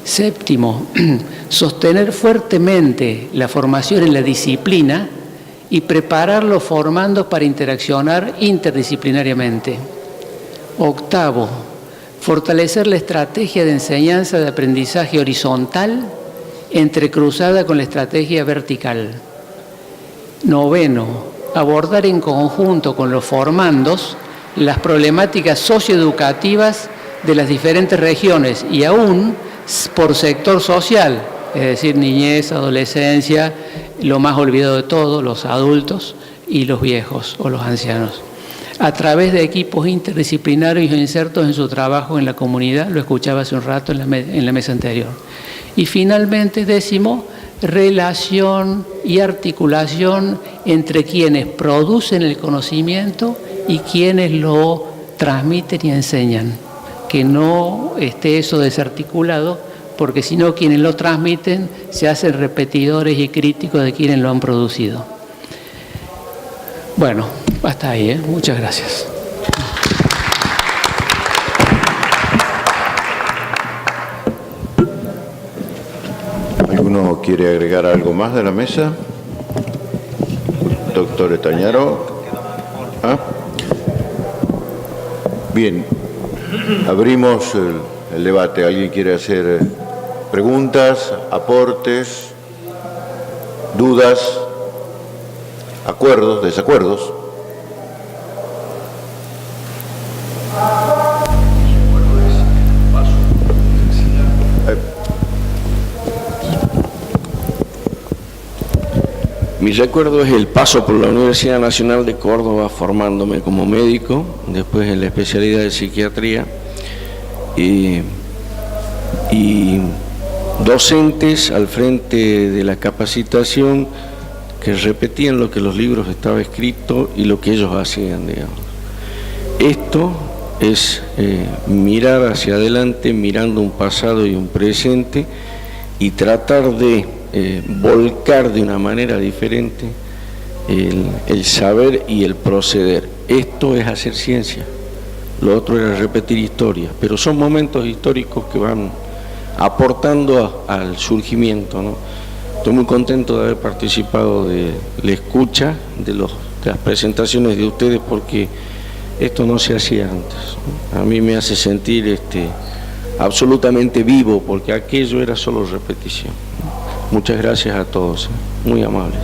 Séptimo, sostener fuertemente la formación en la disciplina y preparar los formandos para interaccionar interdisciplinariamente. Octavo, fortalecer la estrategia de enseñanza de aprendizaje horizontal entrecruzada con la estrategia vertical. Noveno, abordar en conjunto con los formandos las problemáticas socioeducativas de las diferentes regiones y aún por sector social, es decir, niñez, adolescencia, lo más olvidado de todo, los adultos y los viejos o los ancianos, a través de equipos interdisciplinarios insertos en su trabajo en la comunidad, lo escuchaba hace un rato en la mesa anterior. Y finalmente, décimo, relación y articulación entre quienes producen el conocimiento y quienes lo transmiten y enseñan. Que no esté eso desarticulado, porque si no quienes lo transmiten se hacen repetidores y críticos de quienes lo han producido. Bueno, hasta ahí, muchas gracias.
¿Alguno quiere agregar algo más de la mesa? Doctor Estañaro. ¿Ah? Bien, abrimos el debate. ¿Alguien quiere hacer preguntas, aportes, dudas, acuerdos, desacuerdos?
Mi recuerdo es el paso por la Universidad Nacional de Córdoba formándome como médico, después en la especialidad de psiquiatría y docentes al frente de la capacitación que repetían lo que los libros estaba escrito y lo que ellos hacían, digamos. Esto es mirar hacia adelante, mirando un pasado y un presente y tratar de volcar de una manera diferente el saber y el proceder. Esto es hacer ciencia, lo otro era repetir historias, pero son momentos históricos que van aportando al surgimiento, ¿no? Estoy muy contento de haber participado de la escucha de las presentaciones de ustedes, porque esto no se hacía antes, ¿no? A mí me hace sentir absolutamente vivo, porque aquello era solo repetición. Muchas gracias a todos, muy amables.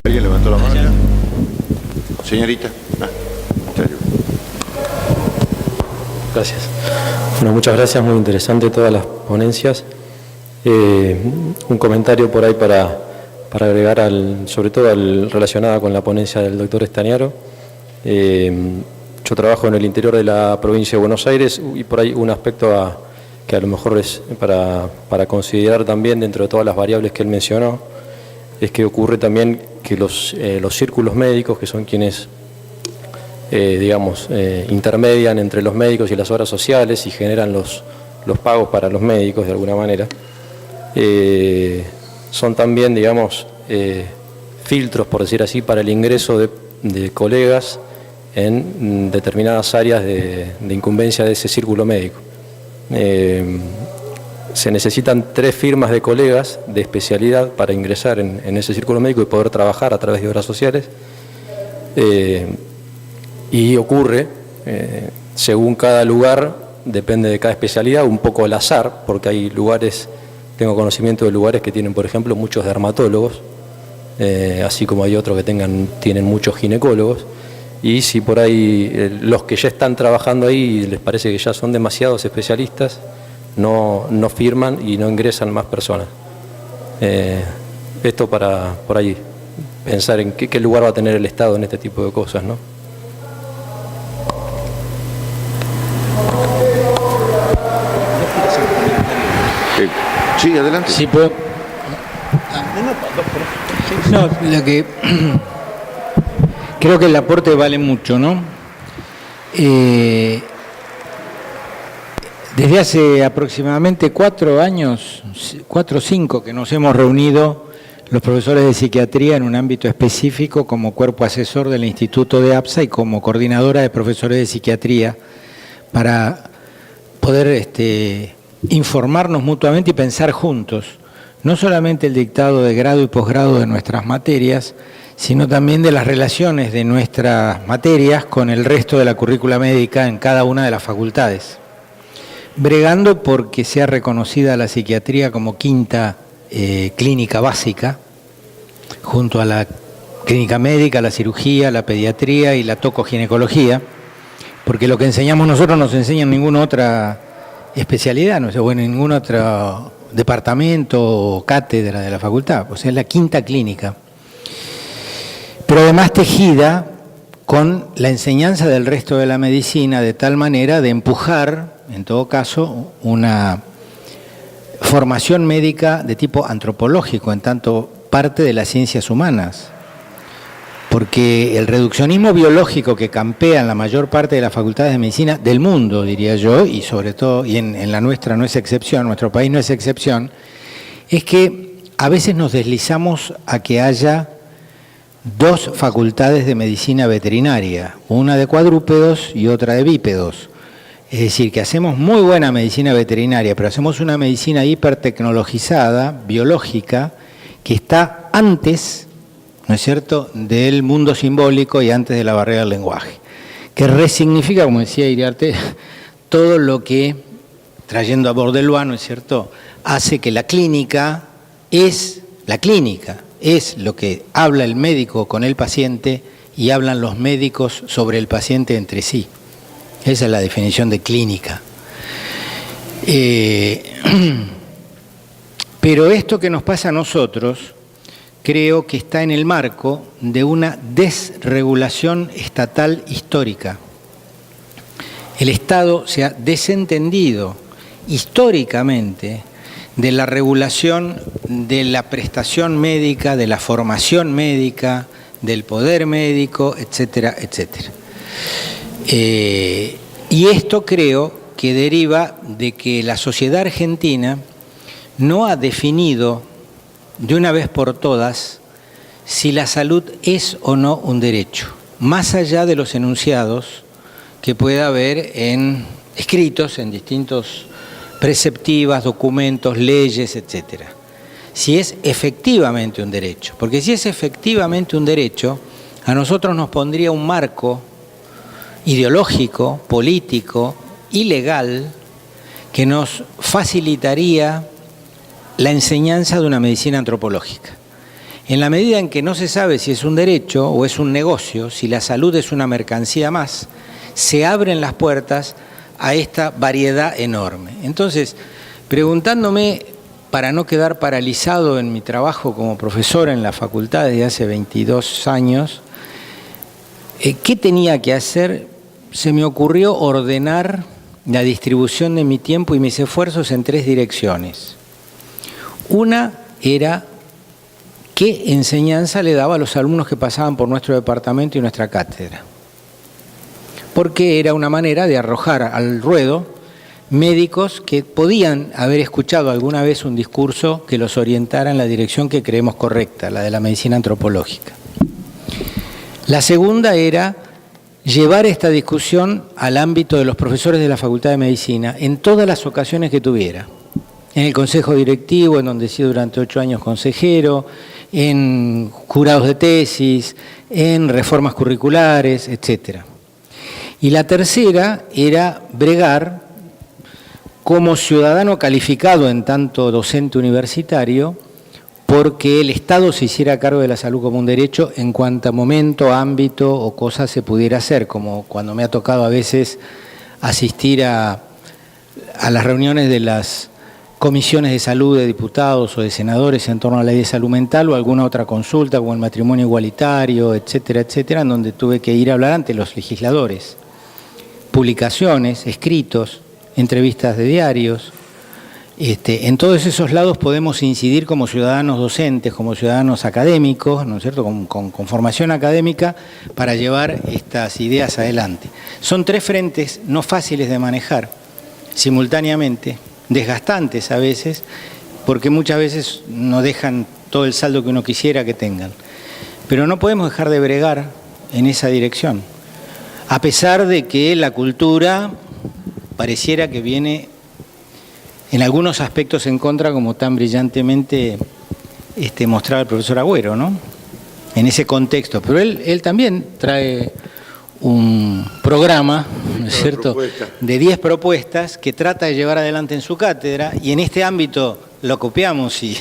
¿Alguien levantó la mano? Señorita.
Gracias. Bueno, muchas gracias, muy interesante todas las ponencias. Un comentario por ahí para agregar, sobre todo relacionada con la ponencia del doctor Estañaro. Yo trabajo en el interior de la provincia de Buenos Aires y por ahí un aspecto que a lo mejor es para considerar también dentro de todas las variables que él mencionó, es que ocurre también que los círculos médicos, que son quienes intermedian entre los médicos y las obras sociales y generan los pagos para los médicos de alguna manera, son también, filtros, por decir así, para el ingreso de colegas en determinadas áreas de incumbencia de ese círculo médico. Se necesitan 3 firmas de colegas de especialidad para ingresar en ese círculo médico y poder trabajar a través de obras sociales. Y ocurre, según cada lugar, depende de cada especialidad, un poco al azar, porque hay lugares, tengo conocimiento de lugares que tienen, por ejemplo, muchos dermatólogos, así como hay otros que tienen muchos ginecólogos, y si por ahí los que ya están trabajando ahí les parece que ya son demasiados especialistas, no firman y no ingresan más personas. Esto para por ahí pensar en qué lugar va a tener el Estado en este tipo de cosas, ¿no?
Sí, adelante.
Sí, puedo. No, lo que creo que el aporte vale mucho, ¿no? Desde hace aproximadamente 4 años, 4 o 5, que nos hemos reunido los profesores de psiquiatría en un ámbito específico como cuerpo asesor del Instituto de APSA y como coordinadora de profesores de psiquiatría para poder informarnos mutuamente y pensar juntos, no solamente el dictado de grado y posgrado de nuestras materias, sino también de las relaciones de nuestras materias con el resto de la currícula médica en cada una de las facultades, bregando porque sea reconocida la psiquiatría como quinta clínica básica, junto a la clínica médica, la cirugía, la pediatría y la tocoginecología, porque lo que enseñamos nosotros no se enseña en ninguna otra especialidad, no sé, o en ningún otro departamento o cátedra de la facultad, pues es la quinta clínica. Pero además tejida con la enseñanza del resto de la medicina de tal manera de empujar, en todo caso, una formación médica de tipo antropológico, en tanto parte de las ciencias humanas. Porque el reduccionismo biológico que campea en la mayor parte de las facultades de medicina del mundo, diría yo, y sobre todo, y en la nuestra no es excepción, nuestro país no es excepción, es que a veces nos deslizamos a que haya dos facultades de medicina veterinaria, una de cuadrúpedos y otra de bípedos. Es decir, que hacemos muy buena medicina veterinaria, pero hacemos una medicina hipertecnologizada, biológica, que está antes, ¿no es cierto?, del mundo simbólico y antes de la barrera del lenguaje, que resignifica, como decía Iriarte, todo lo que, trayendo a Bourdieu, ¿no es cierto?, hace que la clínica es lo que habla el médico con el paciente y hablan los médicos sobre el paciente entre sí. Esa es la definición de clínica. Pero esto que nos pasa a nosotros, creo que está en el marco de una desregulación estatal histórica. El Estado se ha desentendido históricamente de la regulación de la prestación médica, de la formación médica, del poder médico, etcétera, etcétera. Y esto creo que deriva de que la sociedad argentina no ha definido de una vez por todas si la salud es o no un derecho, más allá de los enunciados que pueda haber escritos en distintos preceptivas, documentos, leyes, etcétera. Si es efectivamente un derecho, porque si es efectivamente un derecho, a nosotros nos pondría un marco ideológico, político y legal que nos facilitaría la enseñanza de una medicina antropológica. En la medida en que no se sabe si es un derecho o es un negocio, si la salud es una mercancía más, se abren las puertas a esta variedad enorme. Entonces, preguntándome, para no quedar paralizado en mi trabajo como profesor en la facultad desde hace 22 años, ¿qué tenía que hacer? Se me ocurrió ordenar la distribución de mi tiempo y mis esfuerzos en 3 direcciones. Una era qué enseñanza le daba a los alumnos que pasaban por nuestro departamento y nuestra cátedra, porque era una manera de arrojar al ruedo médicos que podían haber escuchado alguna vez un discurso que los orientara en la dirección que creemos correcta, la de la medicina antropológica. La segunda era llevar esta discusión al ámbito de los profesores de la Facultad de Medicina en todas las ocasiones que tuviera. En el consejo directivo, en donde he sido durante 8 años consejero, en jurados de tesis, en reformas curriculares, etcétera. Y la tercera era bregar como ciudadano calificado en tanto docente universitario, porque el Estado se hiciera cargo de la salud como un derecho en cuanto momento, ámbito o cosa se pudiera hacer, como cuando me ha tocado a veces asistir a las reuniones de las comisiones de salud de diputados o de senadores en torno a la ley de salud mental o alguna otra consulta como el matrimonio igualitario, etcétera, etcétera, en donde tuve que ir a hablar ante los legisladores. Publicaciones, escritos, entrevistas de diarios. En todos esos lados podemos incidir como ciudadanos docentes, como ciudadanos académicos, ¿no es cierto?, con formación académica para llevar estas ideas adelante. Son 3 frentes no fáciles de manejar simultáneamente, desgastantes a veces, porque muchas veces no dejan todo el saldo que uno quisiera que tengan. Pero no podemos dejar de bregar en esa dirección, a pesar de que la cultura pareciera que viene en algunos aspectos en contra, como tan brillantemente mostraba el profesor Agüero, ¿no? en ese contexto. Pero él también trae un programa, ¿no es cierto?, de 10 propuestas que trata de llevar adelante en su cátedra, y en este ámbito lo copiamos y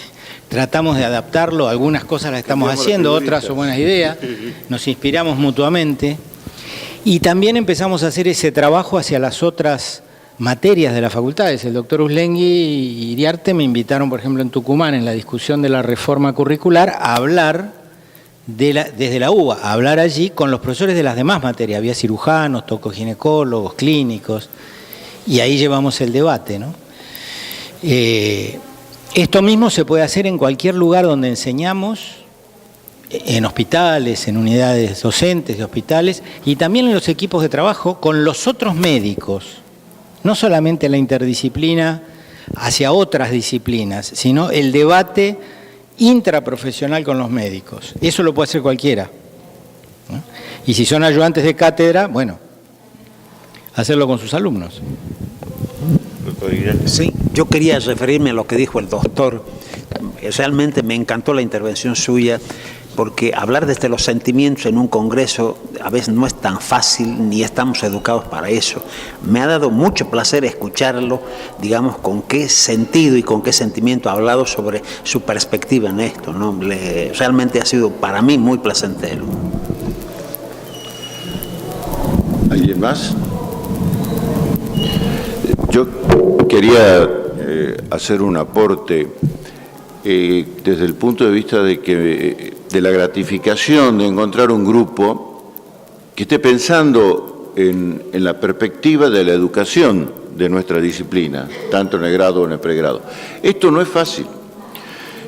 tratamos de adaptarlo. Algunas cosas las estamos haciendo, otras son buenas ideas, nos inspiramos mutuamente, y también empezamos a hacer ese trabajo hacia las otras materias de las facultades. El doctor Uslengui y Iriarte me invitaron, por ejemplo, en Tucumán, en la discusión de la reforma curricular, a hablar desde la UBA, a hablar allí con los profesores de las demás materias. Había cirujanos, tocoginecólogos, clínicos, y ahí llevamos el debate, ¿no? Esto mismo se puede hacer en cualquier lugar donde enseñamos, en hospitales, en unidades docentes de hospitales, y también en los equipos de trabajo con los otros médicos. No solamente la interdisciplina hacia otras disciplinas, sino el debate intraprofesional con los médicos. Eso lo puede hacer cualquiera, ¿no? Y si son ayudantes de cátedra, bueno, hacerlo con sus alumnos.
Sí, yo quería referirme a lo que dijo el doctor. Realmente me encantó la intervención suya, porque hablar desde los sentimientos en un congreso a veces no es tan fácil, ni estamos educados para eso. Me ha dado mucho placer escucharlo, digamos, con qué sentido y con qué sentimiento ha hablado sobre su perspectiva en esto, ¿no? Realmente ha sido para mí muy placentero.
¿Alguien más? Yo quería hacer un aporte desde el punto de vista de la gratificación de encontrar un grupo que esté pensando en la perspectiva de la educación de nuestra disciplina, tanto en el grado o en el pregrado. Esto no es fácil.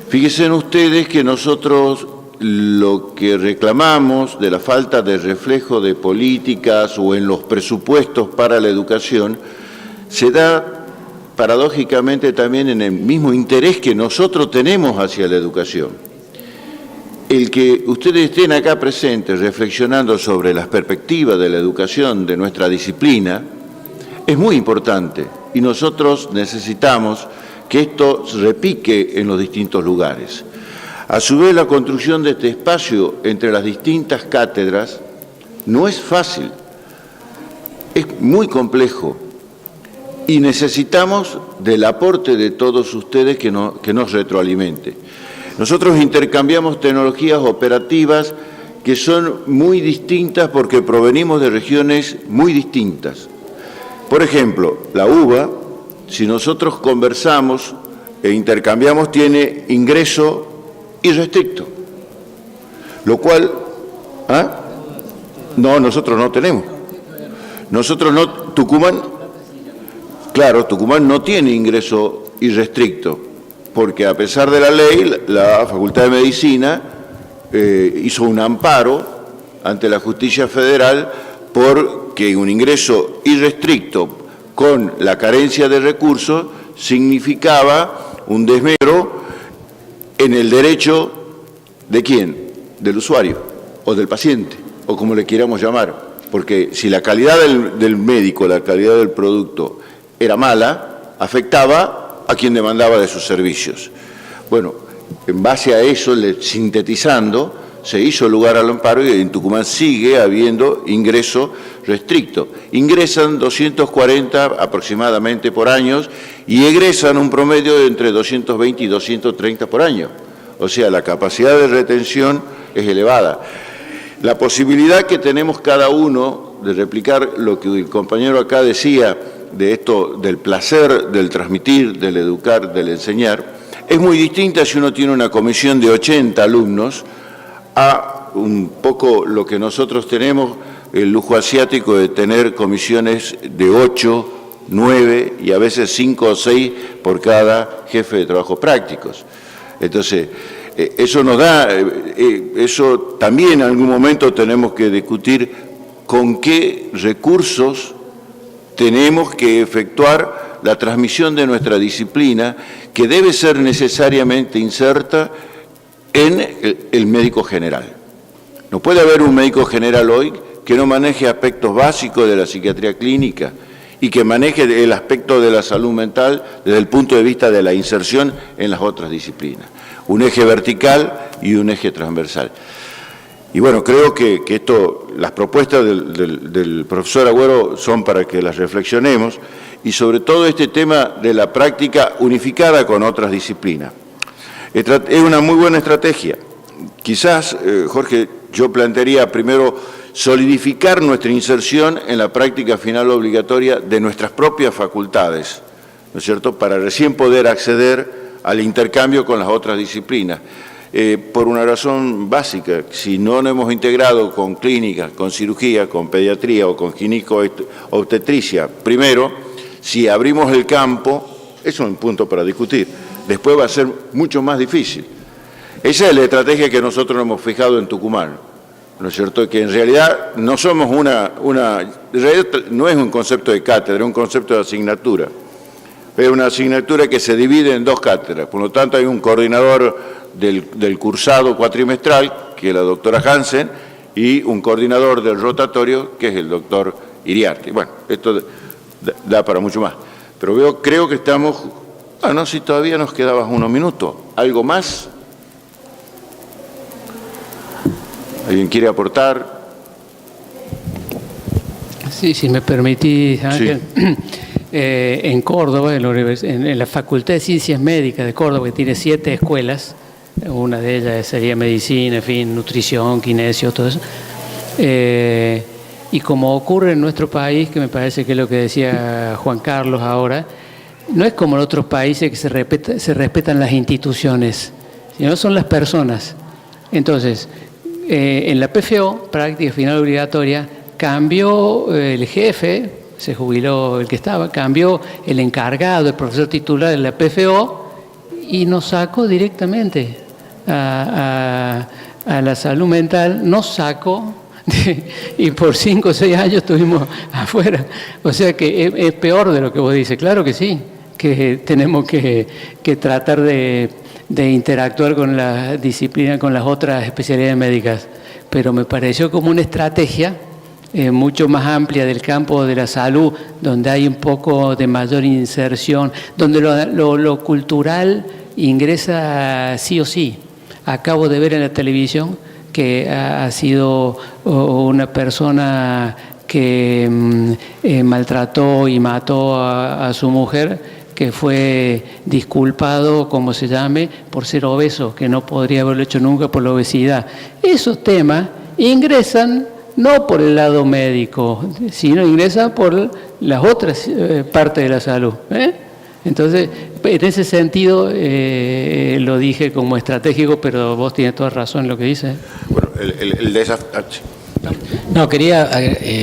Fíjense ustedes que nosotros lo que reclamamos de la falta de reflejo de políticas o en los presupuestos para la educación se da paradójicamente también en el mismo interés que nosotros tenemos hacia la educación. El que ustedes estén acá presentes reflexionando sobre las perspectivas de la educación de nuestra disciplina es muy importante, y nosotros necesitamos que esto repique en los distintos lugares. A su vez, la construcción de este espacio entre las distintas cátedras no es fácil, es muy complejo, y necesitamos del aporte de todos ustedes que nos retroalimente. Nosotros intercambiamos tecnologías operativas que son muy distintas porque provenimos de regiones muy distintas. Por ejemplo, la UBA, si nosotros conversamos e intercambiamos, tiene ingreso irrestricto, lo cual, no, nosotros no tenemos. Nosotros no, Tucumán no tiene ingreso irrestricto, porque a pesar de la ley, la Facultad de Medicina hizo un amparo ante la Justicia Federal porque un ingreso irrestricto con la carencia de recursos significaba un desmedro en el derecho ¿de quién? Del usuario o del paciente, o como le queramos llamar, porque si la calidad del médico, la calidad del producto era mala, afectaba a quien demandaba de sus servicios. Bueno, en base a eso, sintetizando, se hizo lugar al amparo y en Tucumán sigue habiendo ingreso restricto. Ingresan 240 aproximadamente por año y egresan un promedio de entre 220 y 230 por año. O sea, la capacidad de retención es elevada. La posibilidad que tenemos cada uno de replicar lo que el compañero acá decía, de esto, del placer, del transmitir, del educar, del enseñar, es muy distinta si uno tiene una comisión de 80 alumnos a un poco lo que nosotros tenemos, el lujo asiático de tener comisiones de 8, 9 y a veces 5 o 6 por cada jefe de trabajos prácticos. Entonces, eso nos da, eso también en algún momento tenemos que discutir con qué recursos tenemos que efectuar la transmisión de nuestra disciplina, que debe ser necesariamente inserta en el médico general. No puede haber un médico general hoy que no maneje aspectos básicos de la psiquiatría clínica y que maneje el aspecto de la salud mental desde el punto de vista de la inserción en las otras disciplinas. Un eje vertical y un eje transversal. Y bueno, creo que las propuestas del profesor Agüero son para que las reflexionemos, y sobre todo este tema de la práctica unificada con otras disciplinas. Es una muy buena estrategia. Quizás, Jorge, yo plantearía primero solidificar nuestra inserción en la práctica final obligatoria de nuestras propias facultades, ¿no es cierto?, para recién poder acceder al intercambio con las otras disciplinas. Por una razón básica, si no nos hemos integrado con clínica, con cirugía, con pediatría o con gineco-obstetricia, primero, si abrimos el campo, eso es un punto para discutir, después va a ser mucho más difícil. Esa es la estrategia que nosotros nos hemos fijado en Tucumán, ¿no es cierto?, que en realidad no somos en realidad no es un concepto de cátedra, es un concepto de asignatura. Es una asignatura que se divide en 2 cátedras, por lo tanto hay un coordinador del cursado cuatrimestral, que es la doctora Hansen, y un coordinador del rotatorio, que es el doctor Iriarte. Bueno, esto da para mucho más. Pero creo que estamos... no, si todavía nos quedaban unos minutos. ¿Algo más? ¿Alguien quiere aportar?
Sí, si me permitís, Ángel.
Sí.
En Córdoba, en la Facultad de Ciencias Médicas de Córdoba, que tiene 7 escuelas, una de ellas sería medicina, en fin, nutrición, kinesio, todo eso. Y como ocurre en nuestro país, que me parece que es lo que decía Juan Carlos ahora, no es como en otros países que se respetan las instituciones, sino son las personas. Entonces, en la PFO, práctica final obligatoria, cambió el jefe, se jubiló el que estaba, cambió el encargado, el profesor titular de la PFO, y nos sacó directamente a la salud mental, nos sacó y por 5 o 6 años estuvimos afuera. O sea que es peor de lo que vos dices. Claro que sí, que tenemos que tratar de interactuar con la disciplina, con las otras especialidades médicas, pero me pareció como una estrategia mucho más amplia del campo de la salud, donde hay un poco de mayor inserción, donde lo cultural ingresa sí o sí. Acabo de ver en la televisión que ha sido una persona que maltrató y mató a su mujer, que fue disculpado, como se llame, por ser obeso, que no podría haberlo hecho nunca por la obesidad. Esos temas ingresan no por el lado médico, sino ingresan por las otras partes de la salud. Entonces, en ese sentido, lo dije como estratégico, pero vos tienes toda razón en lo que dices.
Bueno, el desafío...
No, quería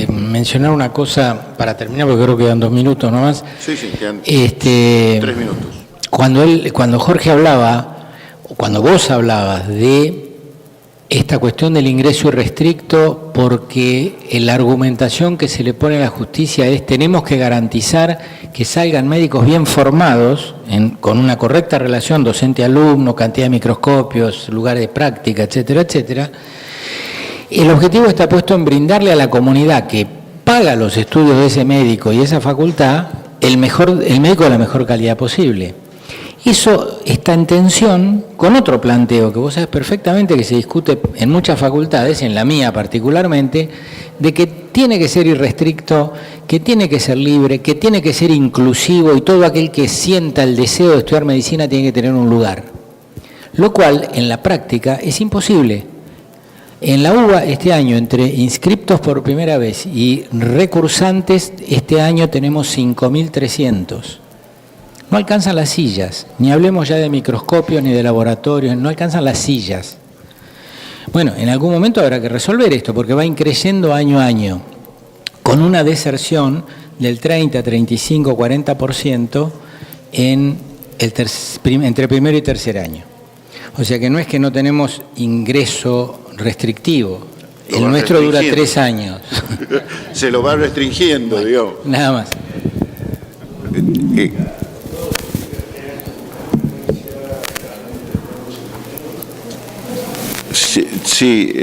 mencionar una cosa para terminar, porque creo que quedan 2 minutos nomás.
Sí, quedan 3 minutos.
Cuando Jorge hablaba, o cuando vos hablabas de esta cuestión del ingreso irrestricto, porque la argumentación que se le pone a la justicia es: tenemos que garantizar que salgan médicos bien formados, con una correcta relación docente-alumno, cantidad de microscopios, lugares de práctica, etcétera, etcétera. El objetivo está puesto en brindarle a la comunidad que paga los estudios de ese médico y esa facultad el médico de la mejor calidad posible. Eso está en tensión con otro planteo que vos sabés perfectamente que se discute en muchas facultades, en la mía particularmente, de que tiene que ser irrestricto, que tiene que ser libre, que tiene que ser inclusivo, y todo aquel que sienta el deseo de estudiar medicina tiene que tener un lugar. Lo cual, en la práctica, es imposible. En la UBA este año, entre inscriptos por primera vez y recursantes, este año tenemos 5.300. No alcanzan las sillas, ni hablemos ya de microscopios ni de laboratorios, no alcanzan las sillas. Bueno, en algún momento habrá que resolver esto, porque va increciendo año a año, con una deserción del 30, 35, 40% entre primero y tercer año. O sea que no es que no tenemos ingreso restrictivo, el nuestro dura 3 años.
Se lo va restringiendo, bueno, digamos.
Nada más.
Sí,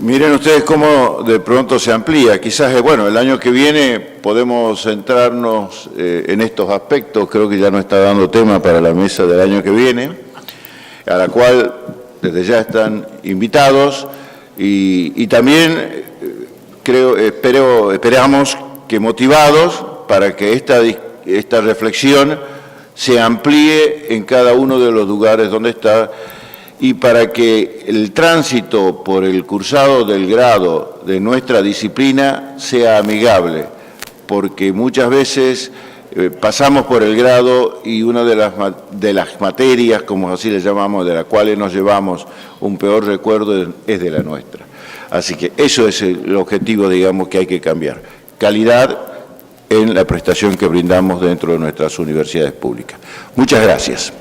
miren ustedes cómo de pronto se amplía. Quizás, bueno, el año que viene podemos centrarnos en estos aspectos. Creo que ya no está dando tema para la mesa del año que viene, a la cual desde ya están invitados. Y también esperamos que motivados para que esta reflexión se amplíe en cada uno de los lugares donde está y para que el tránsito por el cursado del grado de nuestra disciplina sea amigable, porque muchas veces pasamos por el grado y una de las materias, como así le llamamos, de las cuales nos llevamos un peor recuerdo es de la nuestra. Así que eso es el objetivo, digamos, que hay que cambiar. Calidad en la prestación que brindamos dentro de nuestras universidades públicas. Muchas gracias.